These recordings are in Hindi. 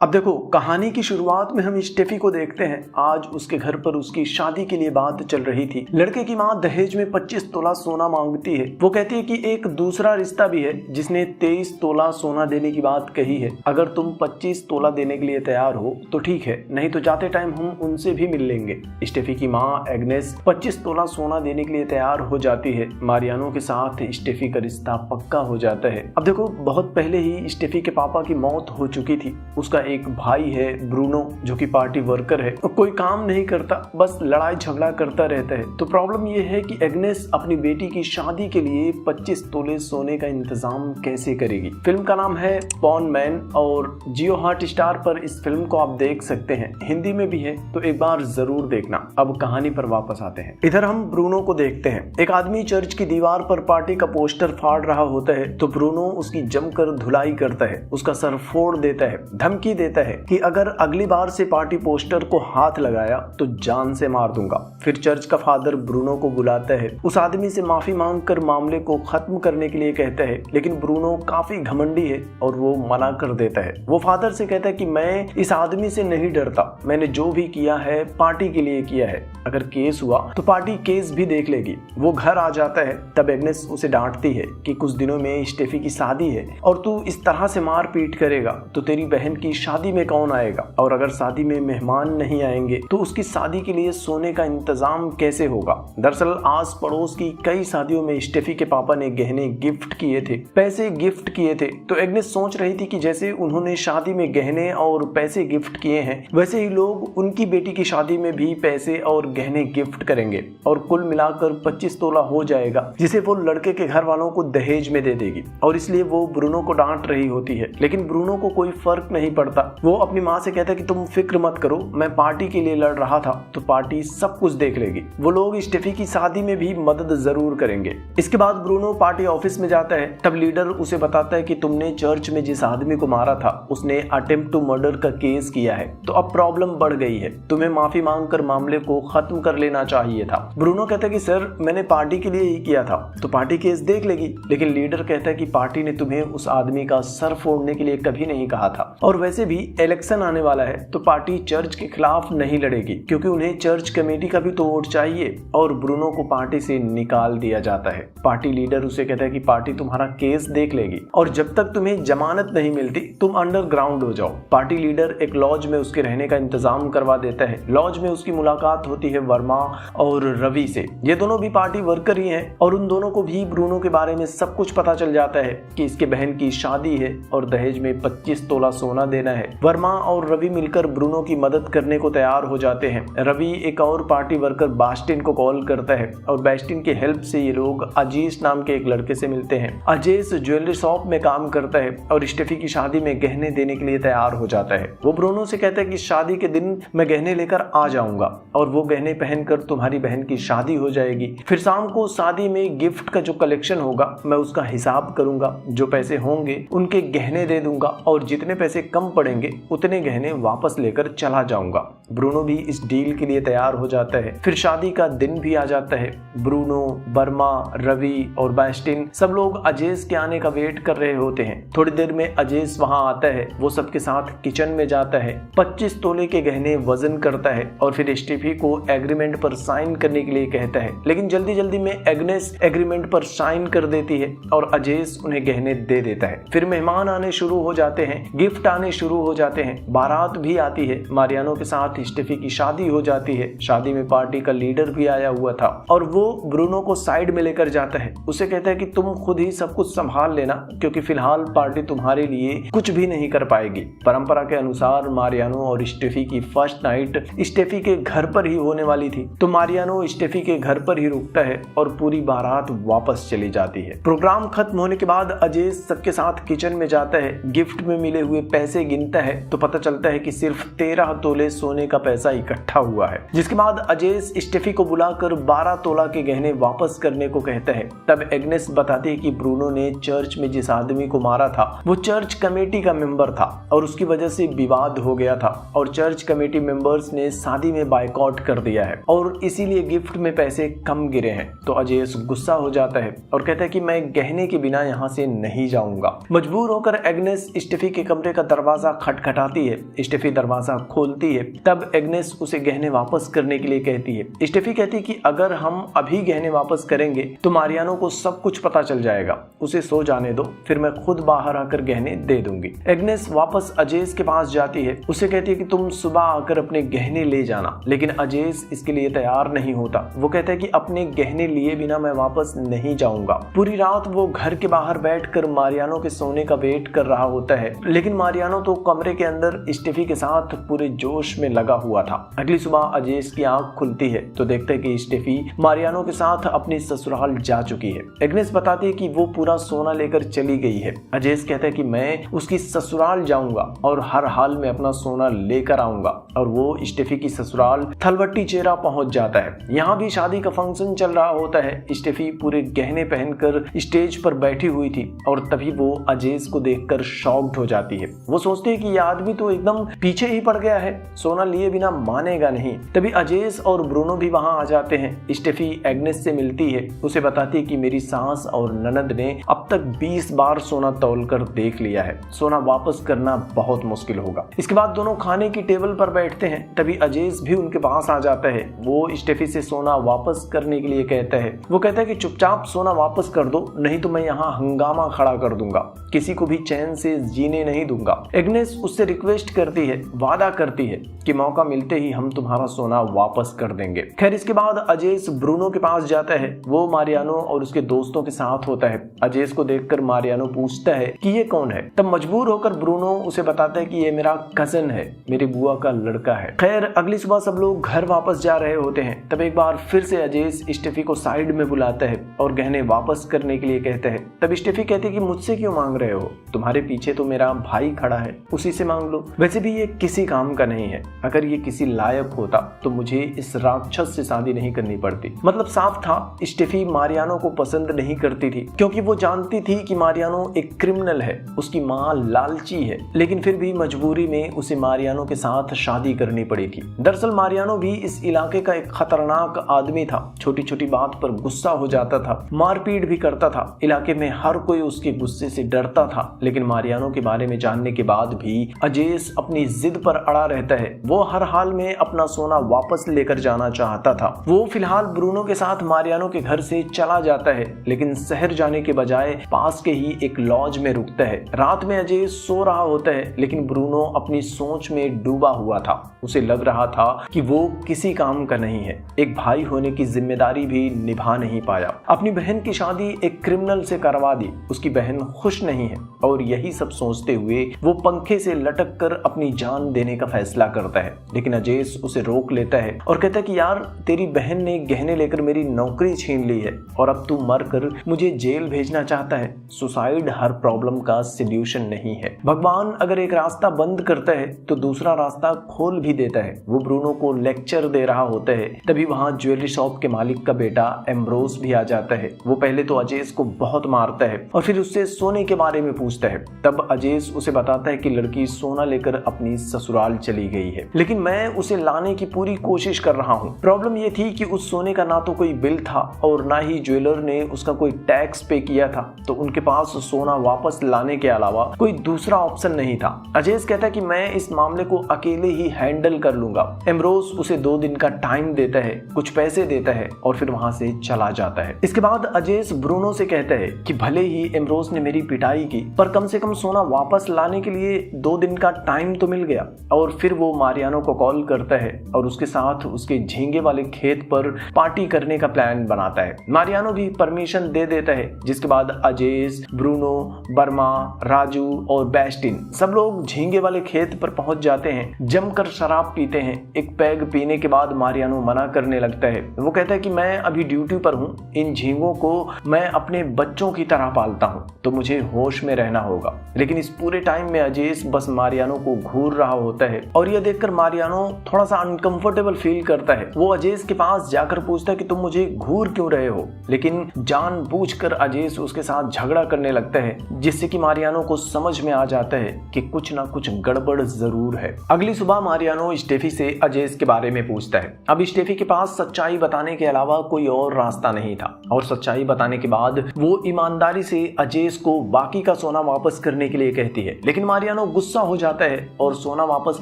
अब देखो, कहानी की शुरुआत में हम स्टेफी को देखते हैं। आज उसके घर पर उसकी शादी के लिए बात चल रही थी। लड़के की माँ दहेज में 25 तोला सोना मांगती है। वो कहती है कि एक दूसरा रिश्ता भी है जिसने 23 तोला सोना देने की बात कही है। अगर तुम 25 तोला देने के लिए तैयार हो तो ठीक है, नहीं तो जाते टाइम हम उनसे भी मिल लेंगे। स्टेफी की माँ एग्नेस 25 तोला सोना देने के लिए तैयार हो जाती है। मारियानो के साथ स्टेफी का रिश्ता पक्का हो जाता है। अब देखो, बहुत पहले ही स्टेफी के पापा की मौत हो चुकी थी। उसका एक भाई है ब्रूनो, जो कि पार्टी वर्कर है। कोई काम नहीं करता, बस लड़ाई झगड़ा करता रहता है। तो प्रॉब्लम ये है कि एग्नेस अपनी बेटी की शादी के लिए 25 तोले सोने का इंतजाम कैसे करेगी। फिल्म का नाम है पॉन मैन और जियो हॉटस्टार पर इस फिल्म को आप देख सकते हैं। हिंदी में भी है, तो एक बार जरूर देखना। अब कहानी पर वापस आते हैं। इधर हम ब्रूनो को देखते हैं। एक आदमी चर्च की दीवार पर पार्टी का पोस्टर फाड़ रहा होता है, तो ब्रूनो उसकी जमकर धुलाई करता है, उसका सर फोड़ देता है, धमकी देता है कि अगर अगली बार से पार्टी पोस्टर को हाथ लगाया तो जान से मार दूंगा। फिर चर्च का फादर ब्रूनो को बुलाता है, उस आदमी से माफी मांगकर मामले को खत्म करने के लिए कहता है। लेकिन ब्रूनो काफी घमंडी है और वो मना कर देता है। वो फादर से कहता है कि मैं इस आदमी से नहीं डरता, मैंने जो भी किया है पार्टी के लिए किया है। अगर केस हुआ तो पार्टी केस भी देख लेगी। वो घर आ जाता है, तब एग्नेस उसे डांटती है कि कुछ दिनों में स्टेफी की शादी है और तू इस तरह से मार पीट करेगा तो तेरी बहन की शादी में कौन आएगा, और अगर शादी में मेहमान नहीं आएंगे तो उसकी शादी के लिए सोने का इंतजाम कैसे होगा। दरअसल आस पड़ोस की कई शादियों में स्टेफी के पापा ने गहने गिफ्ट किए थे, पैसे गिफ्ट किए थे। तो एग्नेस सोच रही थी कि जैसे उन्होंने शादी में गहने और पैसे गिफ्ट किए हैं, वैसे ही लोग उनकी बेटी की शादी में भी पैसे और गहने गिफ्ट करेंगे और कुल मिलाकर 25 तोला हो जाएगा, जिसे वो लड़के के घर वालों को दहेज में दे देगी। और इसलिए वो ब्रूनो को डांट रही होती है, लेकिन ब्रूनो को कोई फर्क नहीं पड़ता। वो अपनी माँ से कहता है कि तुम फिक्र मत करो, मैं पार्टी के लिए लड़ रहा था तो पार्टी सब कुछ देख लेगी। वो लोग स्टेफी की शादी में भी मदद जरूर करेंगे। इसके बाद ब्रूनो पार्टी ऑफिस में जाता है। तब लीडर उसे बताता है कि तुमने चर्च में जिस आदमी को मारा था उसने अटेम्प्ट टू मर्डर का केस किया है, तो अब प्रॉब्लम बढ़ गई है। तुम्हें माफी मांगकर मामले को खत्म कर लेना चाहिए था। ब्रूनो कहता है कि सर, मैंने पार्टी के लिए ही किया था, तो पार्टी केस देख लेगी। लेकिन लीडर कहता है कि पार्टी ने तुम्हें उस आदमी का सर फोड़ने के लिए कभी नहीं कहा था, और वैसे भी इलेक्शन आने वाला है तो पार्टी चर्च के खिलाफ नहीं लड़ेगी, क्योंकि उन्हें चर्च कमेटी का भी तो वोट चाहिए। और ब्रूनो को पार्टी से निकाल दिया जाता है। पार्टी लीडर उसे कहता है कि पार्टी तुम्हारा केस देख लेगी और जब तक तुम्हें जमानत नहीं मिलती तुम अंडरग्राउंड हो जाओ। पार्टी लीडर एक लॉज में उसके रहने का इंतजाम करवा देता है। लॉज में उसकी मुलाकात होती है वर्मा और रवि से। ये दोनों भी पार्टी वर्कर ही हैं और उन दोनों को भी ब्रूनो के बारे में सब कुछ पता चल जाता है कि इसके बहन की शादी है और दहेज में 25 तोला सोना देना है। वर्मा और रवि मिलकर ब्रूनो की मदद करने को तैयार हो जाते हैं। रवि एक और पार्टी वर्कर बास्टिन को कॉल करता है और बास्टिन की हेल्प से ये लोग अजीज नाम के एक लड़के से मिलते हैं। अजीज ज्वेलरी शॉप में काम करता है और स्टेफी की शादी में गहने देने के लिए तैयार हो जाता है। वो ब्रूनो से कहता है कि शादी के दिन मैं गहने लेकर आ जाऊंगा और वो गहने पहनकर तुम्हारी बहन की शादी हो जाएगी। फिर शाम को शादी में गिफ्ट का जो कलेक्शन होगा मैं उसका हिसाब करूंगा, जो पैसे होंगे उनके गहने दे दूंगा और जितने पैसे कम पड़ेंगे उतने गहने वापस लेकर चला जाऊंगा। ब्रूनो भी इस डील के लिए तैयार हो जाता है। फिर शादी का दिन भी आ जाता है। ब्रूनो, बर्मा, रवि और बास्टिन सब लोग अजेस के आने का वेट कर रहे होते हैं। थोड़ी देर में अजेस वहां आता है। वो सबके साथ किचन में जाता है, 25 तोले के गहने वजन करता है और फिर स्टेफी को एग्रीमेंट पर साइन करने के लिए कहता है। लेकिन जल्दी जल्दी में एग्नेस एग्रीमेंट पर साइन कर देती है और अजेस उन्हें गहने दे देता है। फिर मेहमान आने शुरू हो जाते हैं, गिफ्ट आने शुरू हो जाते हैं, बारात भी आती है। मारियानो के साथ स्टेफी की शादी हो जाती है। शादी में पार्टी का लीडर भी आया हुआ था और वो ब्रूनो को साइड में लेकर जाता है। उसे कहता है कि तुम खुद ही सब कुछ संभाल लेना, क्योंकि फिलहाल पार्टी तुम्हारे लिए कुछ भी नहीं कर पाएगी। परंपरा के अनुसार मारियानो और स्टेफी की फर्स्ट नाइट स्टेफी के घर पर ही होने वाली थी, तो मारियानो स्टेफी के घर पर ही रुकता है और पूरी बारात वापस चली जाती है। प्रोग्राम खत्म होने के बाद अजय सबके साथ किचन में जाता है, गिफ्ट में मिले हुए पैसे गिनता है तो पता चलता है कि सिर्फ 13 तोले सोने का पैसा इकट्ठा हुआ है। जिसके बाद अजय स्टेफी को बुलाकर 12 तोला के गहने वापस करने को कहता है। तब एग्नेस बताती है कि ब्रूनो ने चर्च में जिस आदमी को मारा था वो चर्च कमेटी का मेंबर था और उसकी वजह से विवाद हो गया था और चर्च कमेटी मेंबर्स ने शादी में बायकॉट कर दिया है और इसीलिए गिफ्ट में पैसे कम गिरे हैं। तो अजय गुस्सा हो जाता है और कहता है कि मैं गहने के बिना यहाँ से नहीं जाऊंगा। मजबूर होकर एग्नेस स्टेफी के कमरे का दरवाजा खटखटाती है। स्टेफी दरवाजा खोलती है। तब एग्नेस उसे गहने वापस करने के लिए कहती है। स्टेफी कहती है कि अगर हम अभी गहने वापस करेंगे तो मारियानो को सब कुछ पता चल जाएगा, उसे सो जाने दो, फिर मैं खुद बाहर आकर गहने दे दूंगी। एग्नेस वापस अजेस के पास जाती है। उसे कहती है कि तुम सुबह आकर अपने गहने ले जाना, लेकिन अजेस इसके लिए तैयार नहीं होता। वो कहता है कि अपने गहने लिए बिना मैं वापस नहीं जाऊंगा। पूरी रात वो घर के बाहर बैठकर मारियानो के सोने का वेट कर रहा होता है, लेकिन मारियानो तो कमरे के अंदर स्टेफी के साथ पूरे जोश में लगा हुआ था। अगली सुबह अजेस की आंख खुलती है तो देखते हैं कि स्टेफी मारियानो के साथ अपने ससुराल जा चुकी है। एग्नेस बताती है कि वो पूरा सोना लेकर चली गई है। अजेस कहता है कि मैं उसकी ससुराल जाऊंगा और हर हाल में अपना सोना लेकर आऊंगा, और वो स्टेफी की ससुराल थलवट्टी चेरा पहुंच जाता है। यहाँ भी शादी का फंक्शन चल रहा होता है। स्टेफी पूरे गहने पहनकर स्टेज पर बैठी हुई थी और तभी वो अजेस को देखकर शॉक्ड हो जाती है। वो सोचते हैं कि ये आदमी तो एकदम पीछे ही पड़ गया है, सोना लिए बिना मानेगा नहीं। तभी अजेस और ब्रूनो भी वहां आ जाते हैं। स्टेफी एग्नेस से मिलती है, उसे बताती है कि मेरी सास और ननद ने अब तक 20 बार सोना तौलकर देख लिया है, सोना वापस करना बहुत मुश्किल होगा। इसके बाद दोनों खाने की टेबल पर बैठते हैं। तभी अजेस भी उनके पास आ जाता है। वो स्टेफी से सोना वापस करने के लिए कहता है। वो कहता है कि चुपचाप सोना वापस कर दो, नहीं तो मैं यहाँ हंगामा खड़ा कर दूंगा, किसी को भी चैन से जीने नहीं दूंगा। एग्नेस उससे रिक्वेस्ट करती है, वादा करती है कि मौका मिलते ही हम तुम्हारा सोना वापस कर देंगे। खैर इसके बाद अजेस ब्रूनो के पास जाता है। वो मारियानो और उसके दोस्तों के साथ होता है। अजेस को देखकर मारियानो पूछता है कि ये कौन है। तब मजबूर होकर ब्रूनो उसे बताता है कि ये मेरा कजन है, मेरी बुआ का लड़का है। खैर अगली सुबह सब लोग घर वापस जा रहे होते हैं। तब एक बार फिर से अजेस स्टेफी को साइड में बुलाता है और गहने वापस करने के लिए कहता है। तब स्टेफी कहती है कि मुझसे क्यों मांग रहे हो, तुम्हारे पीछे तो मेरा भाई खड़ा है, उसी से मांग लो। वैसे भी ये किसी काम का नहीं है, अगर ये किसी लायक होता तो मुझे इस राक्षस से शादी नहीं करनी पड़ती। मतलब साफ था स्टेफी मारियानो को पसंद नहीं करती थी, क्योंकि वो जानती थी कि मारियानो एक क्रिमिनल है, उसकी माँ लालची है, लेकिन फिर भी मजबूरी में उसे मारियानो के साथ शादी करनी पड़ी थी। दरअसल मारियानो भी इस इलाके का एक खतरनाक आदमी था। छोटी छोटी बात पर गुस्सा हो जाता था, मारपीट भी करता था। इलाके में हर कोई उसके गुस्से से डरता था। लेकिन मारियानो के बारे में जानने के बाद भी अजेस अपनी जिद पर अड़ा रहता है। वो हर हाल में अपना सोना वापस लेकर जाना चाहता था। वो फिलहाल ब्रूनो के साथ मारियानो के घर से चला जाता है, लेकिन शहर जाने के बजाय पास के ही एक लॉज में रुकता है। रात में अजेस सो रहा होता है, लेकिन ब्रूनो अपनी सोच में डूबा हुआ था। उसे लग रहा था कि वो किसी काम का नहीं है, एक भाई होने की जिम्मेदारी भी निभा नहीं पाया। अपनी बहन की शादी एक क्रिमिनल से करवा दी, उसकी बहन खुश नहीं है, और यही सब सोचते हुए वो पंखे से लटक कर अपनी जान देने का फैसला करता है। लेकिन अजेस उसे रोक लेता है और कहता है कि यार तेरी बहन ने गहने लेकर मेरी नौकरी छीन ली है और अब तू मर कर मुझे जेल भेजना चाहता है। सुसाइड हर प्रॉब्लम का सॉल्यूशन नहीं है। भगवान अगर एक रास्ता बंद करता है तो दूसरा रास्ता खोल भी देता है। वो ब्रूनो को लेक्चर दे रहा होता है। तभी वहां ज्वेलरी शॉप के मालिक का बेटा एम्ब्रोस भी आ जाता है। वो पहले तो अजेस को बहुत मारता है और फिर उससे सोने के बारे में पूछता है। तब अजेस उसे बताता है कि लड़की सोना लेकर अपनी ससुराल चली गई है, लेकिन मैं उसे लाने की पूरी कोशिश कर रहा हूँ। प्रॉब्लम ये थी कि उस सोने का ना तो कोई बिल था और ना ही ज्वेलर ने उसका कोई टैक्स पे किया था, तो उनके पास सोना वापस लाने के अलावा कोई दूसरा ऑप्शन नहीं था। अजेस कहता है कि मैं इस मामले को अकेले ही हैंडल कर लूंगा। एम्ब्रोस उसे 2 दिन का टाइम देता है, कुछ पैसे देता है और फिर वहां से चला जाता है। इसके बाद अजेस ब्रूनो से कहता है कि भले ही एम्ब्रोस ने मेरी पिटाई की, पर कम से कम सोना वापस लाने के लिए 2 दिन का टाइम तो मिल गया। और फिर वो मारियानो को कॉल करता है और उसके साथ उसके झींगे वाले खेत पर पार्टी करने का प्लान बनाता है। मारियानो भी परमिशन दे देता है, जिसके बाद अजेस, ब्रूनो, बर्मा, राजू और बेस्टिन सब लोग झींगे वाले खेत पर पहुंच जाते हैं। जमकर शराब पीते हैं। एक पैग पीने के बाद मारियानो मना करने लगता है। वो कहता है कि मैं अभी ड्यूटी पर हूँ, इन झींगों को मैं अपने बच्चों की तरह पालता हूँ, तो मुझे होश में रहना होगा। लेकिन इस पूरे टाइम में अजेस बस मारियानो को घूर रहा होता है और यह देखकर मारियानो थोड़ा सा अनकंफर्टेबल फील करता है। वो अजेस के पास जाकर पूछता है कि तुम मुझे घूर क्यों रहे हो, लेकिन जानबूझकर अजेस उसके साथ झगड़ा करने लगता है, जिससे कि मारियानो को समझ में आ जाता है कि कुछ ना कुछ गड़बड़ जरूर है। अगली सुबह मारियानो स्टेफी से अजेस के बारे में पूछता है। अब स्टेफी के पास सच्चाई बताने के अलावा कोई और रास्ता नहीं था और सच्चाई बताने के बाद वो ईमानदारी से अजेस को बाकी का सोना वापस करने के लिए कहती है। लेकिन मारियानो मारियानो गुस्सा हो जाता है और सोना वापस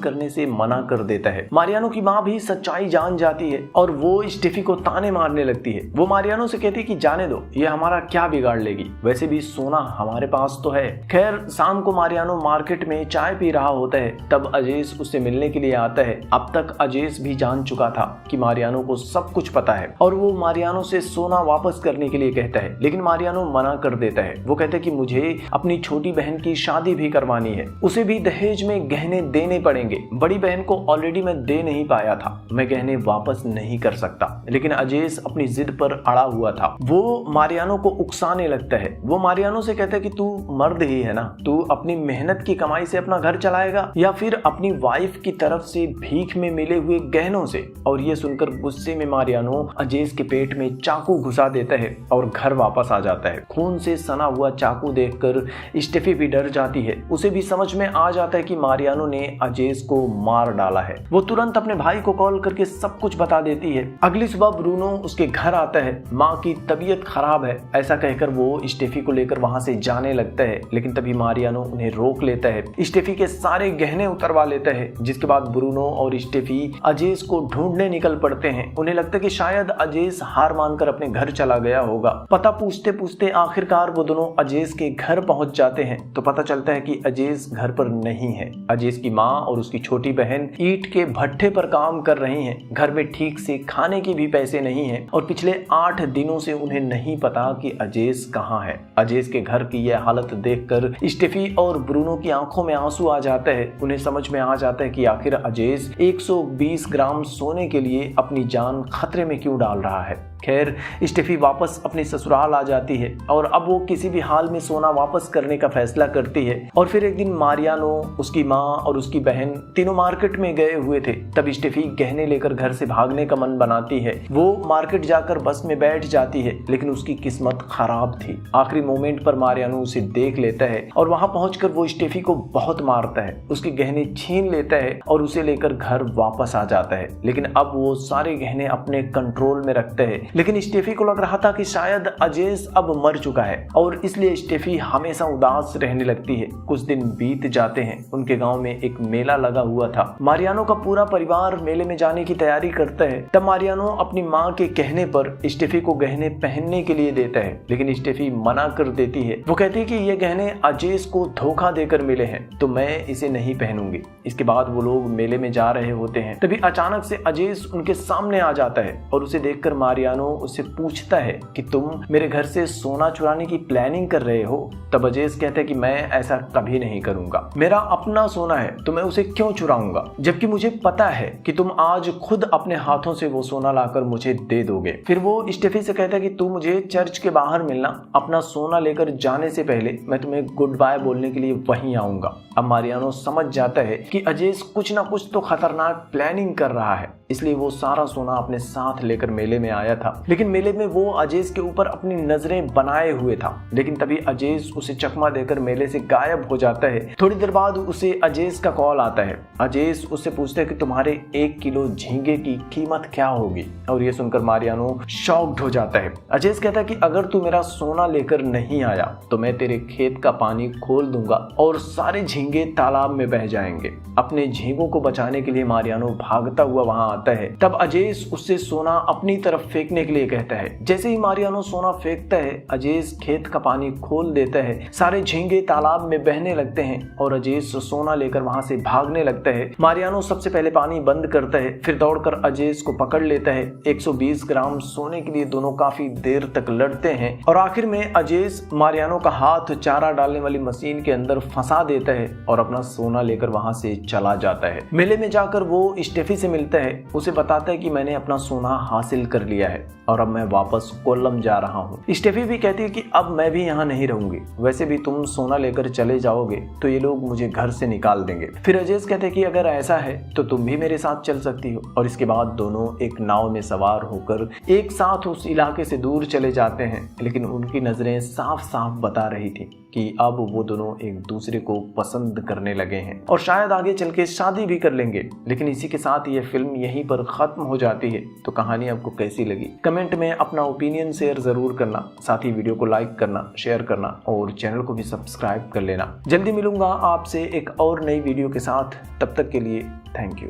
करने से मना कर देता है। मारियानो की माँ भी सच्चाई जान जाती है और वो स्टेफी को ताने मारने लगती है। वो मारियानो से कहती है कि जाने दो, ये हमारा क्या बिगाड़ लेगी, वैसे भी सोना हमारे पास तो है। खैर शाम को मारियानो मार्केट में चाय पी रहा होता है, तब अजेस उससे मिलने के लिए आता है। अब तक अजेस भी जान चुका था कि मारियानो को सब कुछ पता है और वो मारियानो से सोना वापस करने के लिए कहता है, लेकिन मारियानो मना कर देता है। वो कहता है कि मुझे अपनी छोटी बहन की शादी भी करवानी है, उसे भी दहेज में गहने देने पड़ेंगे। बड़ी बहन को ऑलरेडी मैं दे नहीं पाया था, मैं गहने वापस नहीं कर सकता। लेकिन अजेस अपनी जिद पर अड़ा हुआ था। वो मारियानो को उकसाने लगता है। वो मारियानो से कहता है कि तू मर्द ही है ना, तू अपनी मेहनत की कमाई से अपना घर चलाएगा या फिर अपनी वाइफ की तरफ से भीख में मिले हुए गहनों से। और ये सुनकर गुस्से में मारियानो अजेस के पेट में चाकू घुसा देता है और घर वापस आ जाता है। खून से सना हुआ चाकू देखकर स्टेफी भी डर जाती है। उसे भी समझ में आ जाता है कि मारियानो ने अजेस को मार डाला है। वो तुरंत अपने भाई को कॉल करके सब कुछ बता देती है। अगली सुबह ब्रूनो उसके घर आता है। माँ की तबीयत खराब है ऐसा कहकर वो स्टेफी को लेकर वहां से जाने लगता है, लेकिन तभी मारियानो उन्हें रोक लेता है। स्टेफी के सारे गहने उतरवा लेता है, जिसके बाद ब्रूनो और स्टेफी अजेस को ढूंढने निकल पड़ते हैं। उन्हें लगता है कि शायद अजेस हार मानकर अपने घर चला गया होगा। पता पूछते पूछते आखिरकार वो दोनों अजेस के घर पहुंच जाते हैं तो पता चलता है कि अजेस घर पर नहीं है। अजेस की माँ और उसकी छोटी बहन ईंट के भट्ठे पर काम कर रही हैं। घर में ठीक से खाने की भी पैसे नहीं है और पिछले 8 दिनों से उन्हें नहीं पता कि अजेस कहाँ है। अजेस के घर की यह हालत देखकर स्टेफी और ब्रूनो की आंखों में आंसू आ जाता है। उन्हें समझ में आ जाता है कि आखिर अजेस 120 ग्राम सोने के लिए अपनी जान खतरे में क्यों डाल रहा है। खैर स्टेफी वापस अपने ससुराल आ जाती है और अब वो किसी भी हाल में सोना वापस करने का फैसला करती है। और फिर एक दिन मारियानो, उसकी माँ और उसकी बहन तीनों मार्केट में गए हुए थे। तब स्टेफी गहने लेकर घर से भागने का मन बनाती है। वो मार्केट जाकर बस में बैठ जाती है, लेकिन उसकी किस्मत खराब थी। आखिरी मोमेंट पर मारियानो उसे देख लेता है और वहां पहुंचकर वो स्टेफी को बहुत मारता है, उसके गहने छीन लेता है और उसे लेकर घर वापस आ जाता है। लेकिन अब वो सारे गहने अपने कंट्रोल में रखता है। लेकिन स्टेफी को लग रहा था कि शायद अजेस अब मर चुका है और इसलिए स्टेफी हमेशा उदास रहने लगती है। कुछ दिन बीत जाते हैं। उनके गांव में एक मेला लगा हुआ था। मारियानो का पूरा परिवार मेले में जाने की तैयारी करता है। तब मारियानो अपनी माँ के कहने पर स्टेफी को गहने पहनने के लिए देता है, लेकिन स्टेफी मना कर देती है। वो कहती है कि ये गहने अजेस को धोखा देकर मिले हैं तो मैं इसे नहीं पहनूंगी। इसके बाद वो लोग मेले में जा रहे होते हैं। तभी अचानक से अजेस उनके सामने आ जाता है और उसे देखकर मारियानो उससे पूछता है कि तुम मेरे घर से सोना चुराने की प्लानिंग कर रहे हो। तब अजेस कहता है कि मैं ऐसा कभी नहीं करूंगा, मेरा अपना सोना है तो मैं उसे क्यों चुराऊंगा, जबकि मुझे पता है कि तुम आज खुद अपने हाथों से वो सोना लाकर मुझे दे दोगे। फिर वो स्टेफी से कहता है कि तू मुझे चर्च के बाहर मिलना, अपना सोना लेकर जाने से पहले मैं तुम्हें गुड बाय बोलने के लिए वहीं आऊंगा। अब मारियानो समझ जाता है कि अजेस कुछ ना कुछ तो खतरनाक प्लानिंग कर रहा है, इसलिए वो सारा सोना अपने साथ लेकर मेले में आया था। लेकिन मेले में वो अजेस के ऊपर अपनी नजरें बनाए हुए था। लेकिन तभी अजेस उसे चकमा देकर मेले से गायब हो जाता है। थोड़ी देर बाद उसे अजेस का कॉल आता है। अजेस उससे पूछता है कि तुम्हारे 1 किलो झींगे की कीमत क्या होगी। और ये सुनकर मारियानो शॉक्ड हो जाता है। अजेस कहता है कि अगर तू मेरा सोना लेकर नहीं आया तो मैं तेरे खेत का पानी खोल दूंगा और सारे झींगे तालाब में बह जाएंगे। अपने झींगों को बचाने के लिए मारियानो भागता हुआ वहां आता है। तब अजेस उससे सोना अपनी तरफ फेंकने के लिए कहता है। जैसे ही मारियानो सोना फेंकता है, अजेस खेत का पानी खोल देता है। सारे झींगे तालाब में बहने लगते हैं और अजेस सोना लेकर वहां से भागने लगता है। मारियानो सबसे पहले पानी बंद करता है, फिर दौड़कर अजेस को पकड़ लेता है। 120 ग्राम सोने के लिए दोनों काफी देर तक लड़ते हैं और आखिर में अजेस मारियानो का हाथ चारा डालने वाली मशीन के अंदर फंसा देता है और अपना सोना लेकर वहां से चला जाता है। मेले में जाकर वो स्टेफी से मिलता है, उसे बताता है कि मैंने अपना सोना हासिल कर लिया है और अब मैं वापस कोल्लम जा रहा हूँ। स्टेफी भी कहती है कि अब मैं भी यहाँ नहीं रहूंगी, वैसे भी तुम सोना लेकर चले जाओगे तो ये लोग मुझे घर से निकाल देंगे। फिर अजेस कहते हैं कि अगर ऐसा है तो तुम भी मेरे साथ चल सकती हो। और इसके बाद दोनों एक नाव में सवार होकर एक साथ उस इलाके से दूर चले जाते हैं। लेकिन उनकी नजरें साफ साफ बता रही थी कि अब वो दोनों एक दूसरे को पसंद करने लगे हैं और शायद आगे चल के शादी भी कर लेंगे। लेकिन इसी के साथ ये फिल्म यहीं पर खत्म हो जाती है। तो कहानी आपको कैसी लगी कमेंट में अपना ओपिनियन शेयर जरूर करना, साथ ही वीडियो को लाइक करना, शेयर करना और चैनल को भी सब्सक्राइब कर लेना। जल्दी मिलूंगा आपसे एक और नई वीडियो के साथ, तब तक के लिए थैंक यू।